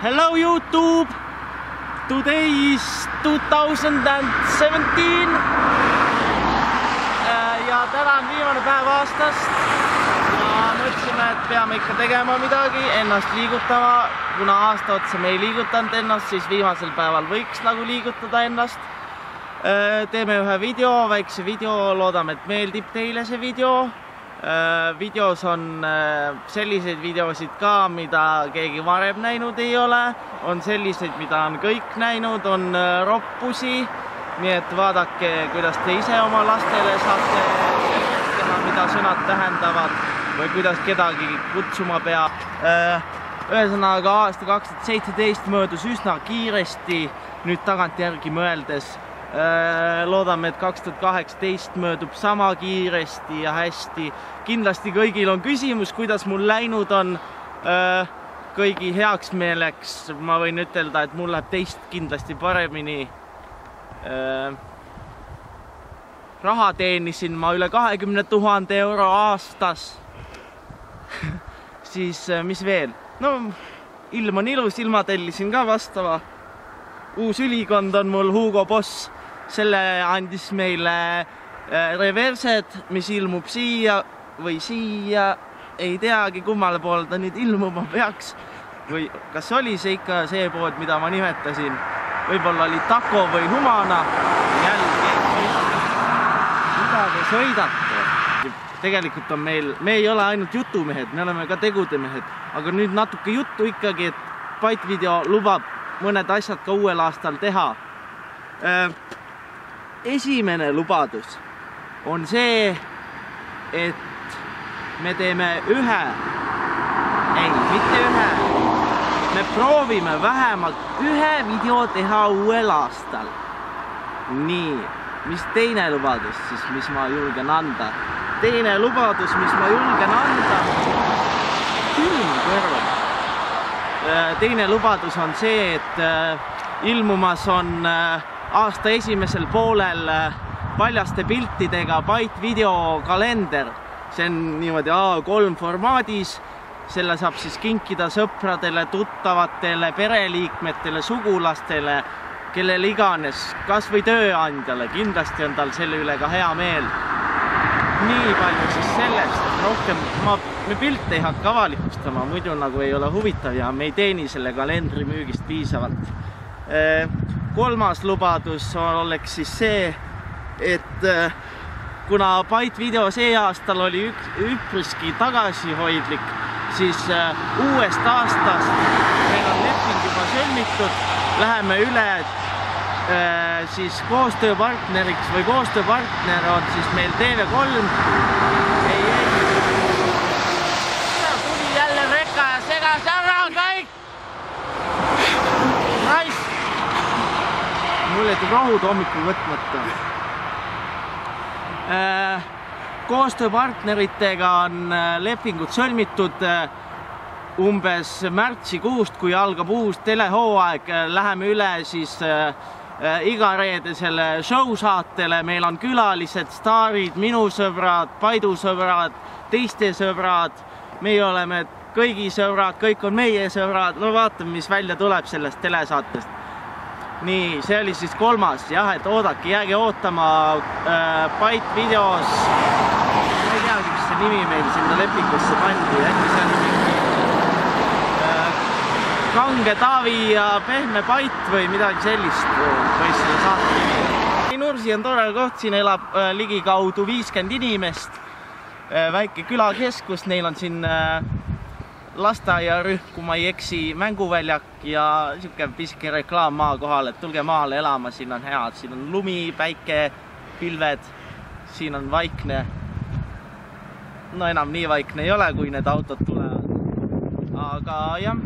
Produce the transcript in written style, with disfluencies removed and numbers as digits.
Hello YouTube! Today is 2017 ja täna on viimane päev aastast ja mõtlesime, et peame ikka tegema midagi, ennast liigutama. Kuna aasta otsa me ei liigutanud ennast, siis viimasel päeval võiks nagu liigutada ennast. Teeme ühe video, väikse video, loodame, et meeldib teile see video. Videos on selliseid videosid ka, mida keegi varem näinud ei ole. On selliseid, mida on kõik näinud, on roppusi. Nii et vaadake, kuidas te ise oma lastele saate teha, mida sõnad tähendavad või kuidas kedagi kutsuma peab. Ühesõnaga aasta 2017 möödus üsna kiiresti, nüüd tagantjärgi mõeldes. Loodame, et 2018 möödub sama kiiresti ja hästi. Kindlasti kõigil on küsimus, kuidas mul läinud on. Kõigi heaks meeleks ma võin ütelda, et mul läheb teist kindlasti paremini. Raha teenisin ma üle 20 000 euro aastas. Siis mis veel? No, ilm on ilus, ilma tellisin ka vastava. Uus ülikond on mul Hugo Boss. Selle andis meile Reversed, mis ilmub siia või siia. Ei teagi, kummale poole ta nüüd ilmuma peaks. Või kas oli see ikka see pood, mida ma nimetasin? Võib-olla oli Taco või Humana. Jälgi, mida te sõidate? Tegelikult on meil, me ei ole ainult jutumehed, me oleme ka tegudemehed. Aga nüüd natuke juttu ikkagi, et Byte Video lubab mõned asjad ka uuel aastal teha. Esimene lubadus on see, et me teeme me proovime vähemalt ühe video teha uuel aastal. Nii, mis teine lubadus siis, mis ma julgen anda? Teine lubadus, mis ma julgen anda, teine lubadus on see, et ilmumas on aasta esimesel poolel paljaste piltidega Byte Video kalender. See on niimoodi A3 formaadis. Selle saab siis kinkida sõpradele, tuttavatele, pereliikmetele, sugulastele, kellele iganes, kas või tööandjale. Kindlasti on tal selle üle ka hea meel. Nii palju siis sellest, et rohkem me pilte ei hakka avalikustama, muidu nagu ei ole huvitav ja me ei teeni selle kalendri müügist piisavalt. Kolmas lubadus oleks siis see, et kuna Byte Video see aastal oli üpriski tagasihoidlik, siis uuest aastast meil on leping juba sõlmitud, läheme üle siis koostööpartneriks või koostööpartner on siis meil TV3. Tuli jälle reka ja segas ära kõik! Raisk! Mul jätab rohud hommikul võtmata. Koostööpartneritega on lepingud sõlmitud umbes märtsikuust, kui algab uus telehooaeg. Läheme üle siis iga reedesele show-saatele. Meil on külalised, staarid, minu sõbrad, Paidu sõbrad, teiste sõbrad. Meie oleme kõigi sõbrad, kõik on meie sõbrad. No vaatame, mis välja tuleb sellest telesaatest. Nii, see oli siis kolmas. Jah, et oodake, jääge ootama Byte Videos. Ma ei teagi, mis see nimi meil sinna lepingusse pandi. Äkki see on Kange Taavi ja Pehme Byte või midagi sellist võis selle saate nimi. Nursi on tore koht, siin elab ligikaudu 50 inimest. Väike külakeskus, neil on siin lasteaiarühm, kui ma ei eksi, mänguväljak ja siuke pisike reklaam maa kohal, et tulge maale elama, siin on head, siin on lumi, päike, pilved, siin on vaikne. No enam nii vaikne ei ole, kui need autod tulevad. Aga jah.